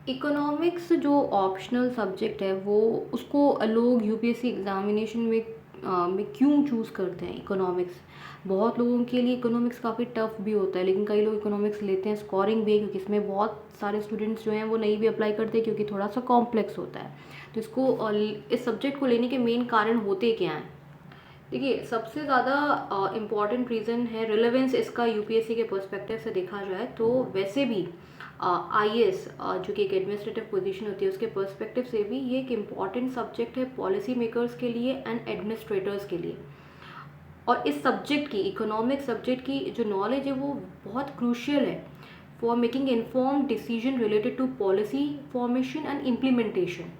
Economics जो optional subject है वो उसको लोग यूपीएससी एग्जामिनेशन में क्यों चूज़ करते हैं इकोनॉमिक्स। बहुत लोगों के लिए इकोनॉमिक्स काफ़ी टफ भी होता है, लेकिन कई लोग इकोनॉमिक्स लेते हैं स्कोरिंग भी है, क्योंकि इसमें बहुत सारे स्टूडेंट्स जो हैं वो नहीं भी अप्लाई करते क्योंकि थोड़ा सा कॉम्प्लेक्स होता है। तो इस सब्जेक्ट को लेने के मेन कारण होते क्या हैं। देखिए, सबसे ज़्यादा इम्पॉर्टेंट रीज़न है रिलेवेंस इसका यूपीएससी के पर्सपेक्टिव से देखा जाए तो। वैसे भी आईएएस जो कि एक एडमिनिस्ट्रेटिव पोजीशन होती है उसके पर्सपेक्टिव से भी ये एक इम्पॉर्टेंट सब्जेक्ट है पॉलिसी मेकर्स के लिए एंड एडमिनिस्ट्रेटर्स के लिए। और इस सब्जेक्ट की, इकोनॉमिक सब्जेक्ट की जो नॉलेज है वो बहुत क्रूशियल है for making informed decision related to policy formation and implementation,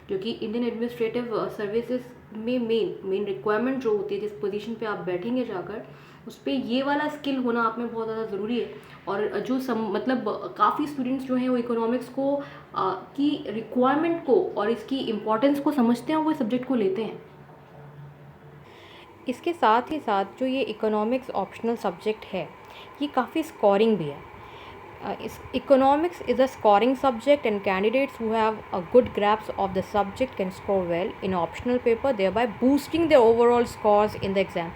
जो कि इंडियन एडमिनिस्ट्रेटिव सर्विसेज में मेन रिक्वायरमेंट जो होती है, जिस पोजीशन पे आप बैठेंगे जाकर, उस पर ये वाला स्किल होना आप में बहुत ज़्यादा ज़रूरी है। और जो मतलब काफ़ी स्टूडेंट्स जो हैं वो इकोनॉमिक्स को की रिक्वायरमेंट को और इसकी इम्पोर्टेंस को समझते हैं और वो सब्जेक्ट को लेते हैं। इसके साथ ही साथ जो ये इकोनॉमिक्स ऑप्शनल सब्जेक्ट है ये काफ़ी स्कोरिंग भी है। Economics is a scoring subject and candidates who have a good grasp of the subject can score well in optional paper, thereby boosting their overall scores in the exam.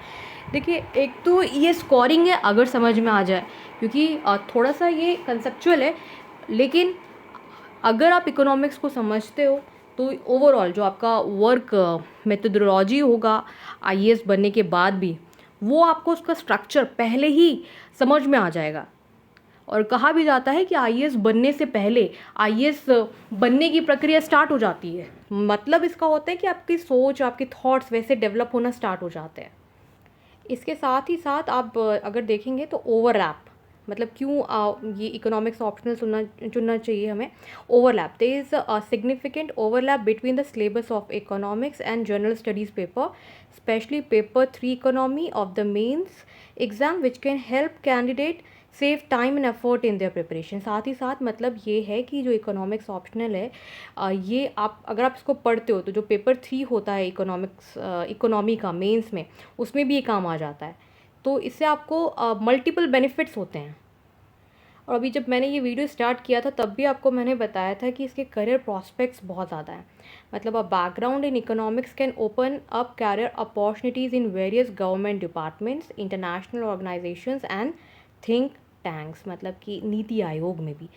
देखिए, एक तो ये scoring है अगर समझ में आ जाए, क्योंकि थोड़ा सा ये कंसेप्चुअल है, लेकिन अगर आप इकोनॉमिक्स को समझते हो तो ओवरऑल जो आपका वर्क मेथोडोलॉजी होगा आईएएस बनने के बाद भी, वो आपको उसका स्ट्रक्चर पहले ही समझ में आ जाएगा। और कहा भी जाता है कि आईएएस बनने से पहले आईएएस बनने की प्रक्रिया स्टार्ट हो जाती है। मतलब इसका होता है कि आपकी सोच, आपके थॉट्स वैसे डेवलप होना स्टार्ट हो जाते हैं। इसके साथ ही साथ आप अगर देखेंगे तो ओवरलैप, मतलब क्यों ये इकोनॉमिक्स ऑप्शनल चुनना चाहिए हमें। Overlap, there is a significant overlap between the syllabus of economics and general studies paper, specially paper 3 economy of the mains exam, which can help candidate save time and effort in their preparation. साथ ही साथ मतलब ये है कि जो economics optional है ये आप अगर आप इसको पढ़ते हो तो जो पेपर 3 होता है इकोनॉमी का मेंस में, उसमें भी ये काम आ जाता है। तो इससे आपको मल्टीपल बेनिफिट्स होते हैं। और अभी जब मैंने ये वीडियो स्टार्ट किया था तब भी आपको मैंने बताया था कि इसके करियर प्रॉस्पेक्ट्स बहुत ज़्यादा हैं। मतलब अ background in economics can open up career opportunities in various government departments, international organisations and think tanks, मतलब कि नीति आयोग में भी।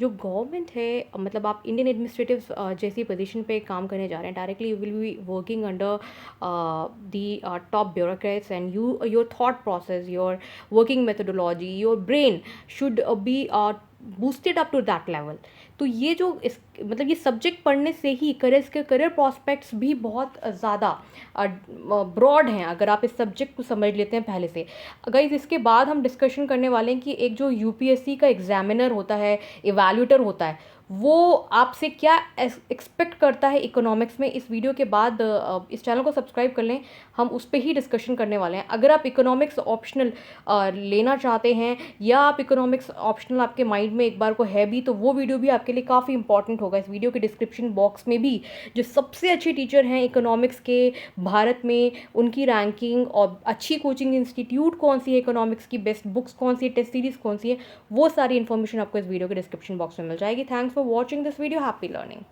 जो गवर्नमेंट है, मतलब आप इंडियन एडमिनिस्ट्रेटिव जैसी पोजीशन पे काम करने जा रहे हैं, directly you will be working under the top bureaucrats and your thought process, your working methodology, your brain should be boosted up to that level. तो ये जो मतलब ये सब्जेक्ट पढ़ने से ही करियर प्रॉस्पेक्ट्स भी बहुत ज़्यादा ब्रॉड हैं अगर आप इस सब्जेक्ट को समझ लेते हैं पहले से। गाइस, इसके बाद हम डिस्कशन करने वाले हैं कि एक जो यूपीएससी का एग्जामिनर होता है, इवैल्यूएटर होता है, वो आपसे क्या एक्सपेक्ट करता है इकोनॉमिक्स में। इस वीडियो के बाद इस चैनल को सब्सक्राइब कर लें, हम उस पर ही डिस्कशन करने वाले हैं। अगर आप इकोनॉमिक्स ऑप्शनल लेना चाहते हैं या आप इकोनॉमिक्स ऑप्शनल आपके माइंड में एक बार को है भी, तो वो वीडियो भी आपके लिए काफ़ी इंपॉर्टेंट होगा। इस वीडियो के डिस्क्रिप्शन बॉक्स में भी जो सबसे अच्छे टीचर हैं इकोनॉमिक्स के भारत में, उनकी रैंकिंग और अच्छी कोचिंग इंस्टीट्यूट कौन सी है इकोनॉमिक्स की, बेस्ट बुक्स कौन सी है, टेस्ट सीरीज़ कौन सी है, वो सारी इन्फॉर्मेशन आपको इस वीडियो के डिस्क्रिप्शन बॉक्स में मिल जाएगी। Thanks for watching this video. Happy learning.